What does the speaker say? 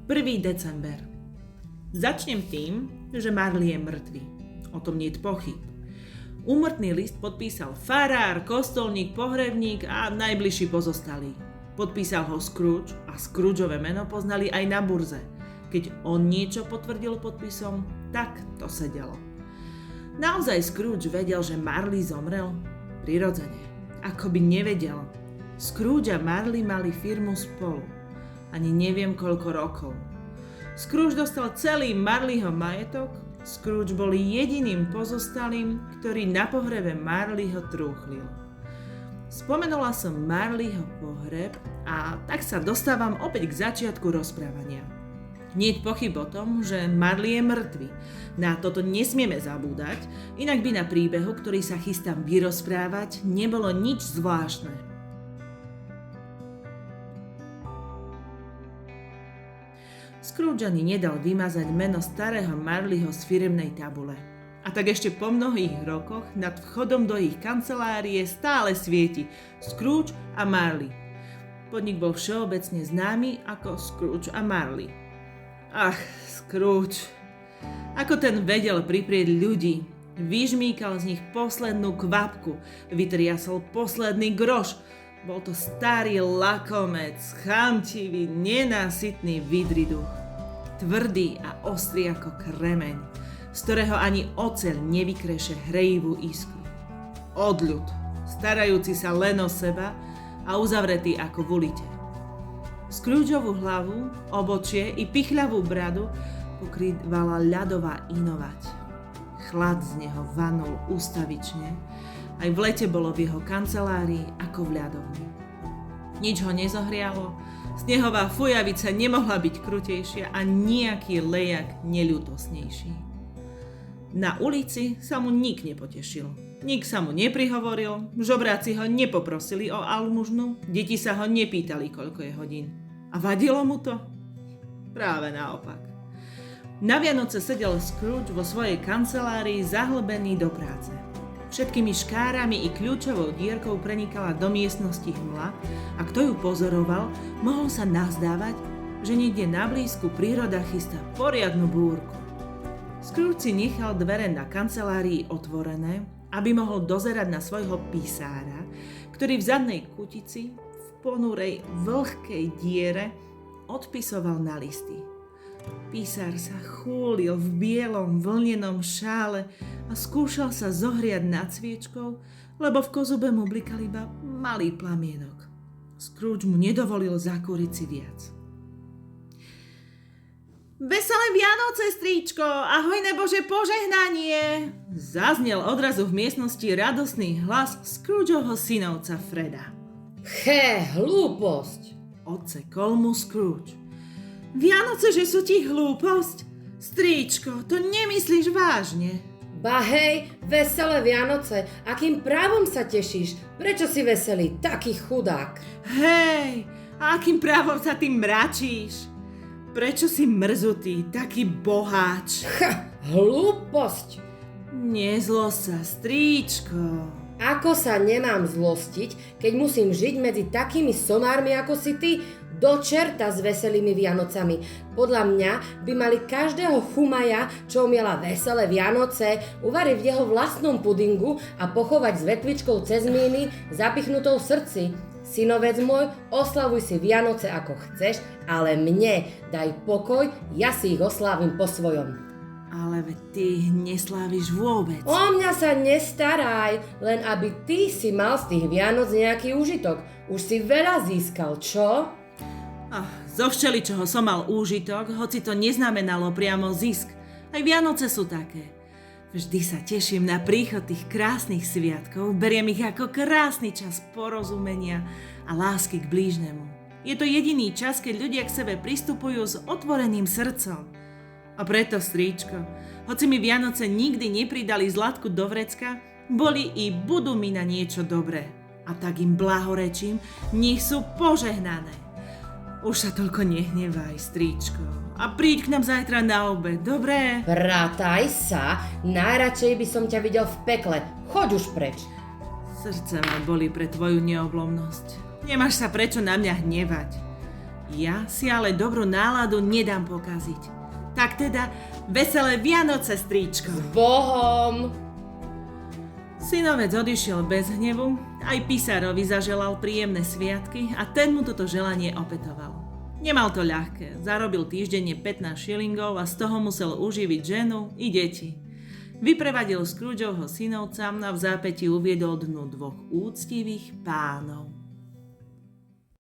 1. december. Začnem tým, že Marley je mŕtvy. O tom niet pochyb. Úmrtný list podpísal farár, kostolník, pohrebník a najbližší pozostalí. Podpísal ho Scrooge a Scroogeové meno poznali aj na burze. Keď on niečo potvrdil podpisom, tak to sedelo. Naozaj Scrooge vedel, že Marley zomrel? Prirodzene. Ako by nevedel. Scrooge a Marley mali firmu spolu. Ani neviem koľko rokov. Scrooge dostal celý Marleyho majetok. Scrooge bol jediným pozostalým, ktorý na pohrebe Marleyho trúchlil. Spomenula som Marleyho pohreb a tak sa dostávam opäť k začiatku rozprávania. Niet pochyb o tom, že Marley je mŕtvy. Na toto nesmieme zabúdať, inak by na príbehu, ktorý sa chystám vyrozprávať, nebolo nič zvláštne. Scrooge ani nedal vymazať meno starého Marleyho z firemnej tabule. A tak ešte po mnohých rokoch nad vchodom do ich kancelárie stále svieti Scrooge a Marley. Podnik bol všeobecne známy ako Scrooge a Marley. Ach, Scrooge. Ako ten vedel priprieť ľudí. Vyžmýkal z nich poslednú kvapku, vytriasol posledný groš. Bol to starý lakomec, chamtivý, nenásytný vidriduch. Tvrdý a ostrý ako kremeň, z ktorého ani oceľ nevykreše hrejivú iskru. Odľud, starajúci sa len o seba a uzavretý ako v ulite. Scroogeovú hlavu, obočie i pichľavú bradu pokrývala ľadová inovať. Chlad z neho vanul ústavične, aj v lete bolo v jeho kancelárii ako v ľadovni. Nič ho nezohrialo, snehová fujavica nemohla byť krutejšia a nejaký lejak neľútosnejší. Na ulici sa mu nik nepotešil. Nik sa mu neprihovoril, žobráci ho nepoprosili o almužnu, deti sa ho nepýtali, koľko je hodín. A vadilo mu to? Práve naopak. Na Vianoce sedel Scrooge vo svojej kancelárii zahlbený do práce. Všetkými škárami i kľúčovou dierkou prenikala do miestnosti hmla a kto ju pozoroval, mohol sa nazdávať, že niekde na blízku príroda chystá poriadnu búrku. Scrooge si nechal dvere na kancelárii otvorené, aby mohol dozerať na svojho písára, ktorý v zadnej kutici v ponurej vlhkej diere odpisoval na listy. Písar sa chúlil v bielom vlnenom šále a skúšal sa zohriať nad sviečkou, lebo v kozube mu blikal iba malý plamienok. Scrooge mu nedovolil zakúriť si viac. Veselé Vianoce, strýčko, a hojné Bože požehnanie! Zaznel odrazu v miestnosti radosný hlas Scroogeovho synovca Freda. Hlúposť! Odsekol mu Scrooge. Vianoce, že sú ti hlúposť? Strýčko, to nemyslíš vážne? Ba hej, veselé Vianoce, akým právom sa tešíš? Prečo si veselý, taký chudák? Hej, a akým právom sa ty mračíš? Prečo si mrzutý, taký boháč? Hlúposť! Nezlo sa, strýčko. Ako sa nemám zlostiť, keď musím žiť medzi takými somármi ako si ty? Do čerta s veselými Vianocami. Podľa mňa by mali každého chumaja, čo umiela veselé Vianoce, uvariť v jeho vlastnom pudingu a pochovať s vetvičkou cez míny zapichnutou v srdci. Synovec môj, oslavuj si Vianoce ako chceš, ale mne daj pokoj, ja si ich oslávim po svojom. Ale veď ty nesláviš vôbec. O mňa sa nestaraj, len aby ty si mal z tých Vianoc nejaký úžitok. Už si veľa získal, čo? Zo všeličoho som mal úžitok, hoci to neznamenalo priamo zisk. Aj Vianoce sú také. Vždy sa teším na príchod tých krásnych sviatkov, beriem ich ako krásny čas porozumenia a lásky k blížnemu. Je to jediný čas, keď ľudia k sebe pristupujú s otvoreným srdcom. A preto, strýčko, hoci mi Vianoce nikdy nepridali zlatku do vrecka, boli i budú mi na niečo dobré. A tak im blahorečím, nech sú požehnané. Už sa toľko nehnevaj, strýčko. A príď k nám zajtra na obed, dobré? Vrátaj sa, najradšej by som ťa videl v pekle. Choď už preč. Srdce ma bolí pre tvoju neoblomnosť. Nemáš sa prečo na mňa hnevať. Ja si ale dobrú náladu nedám pokaziť. Tak teda, veselé Vianoce, strýčko. Bohom! Synovec odišiel bez hnevu, aj písarovi zaželal príjemné sviatky a ten mu toto želanie opetoval. Nemal to ľahké, zarobil týždenne 15 šilingov a z toho musel uživiť ženu i deti. Vyprevadil Scroogeovho synovca a v zápäti uviedol dnu dvoch úctivých pánov.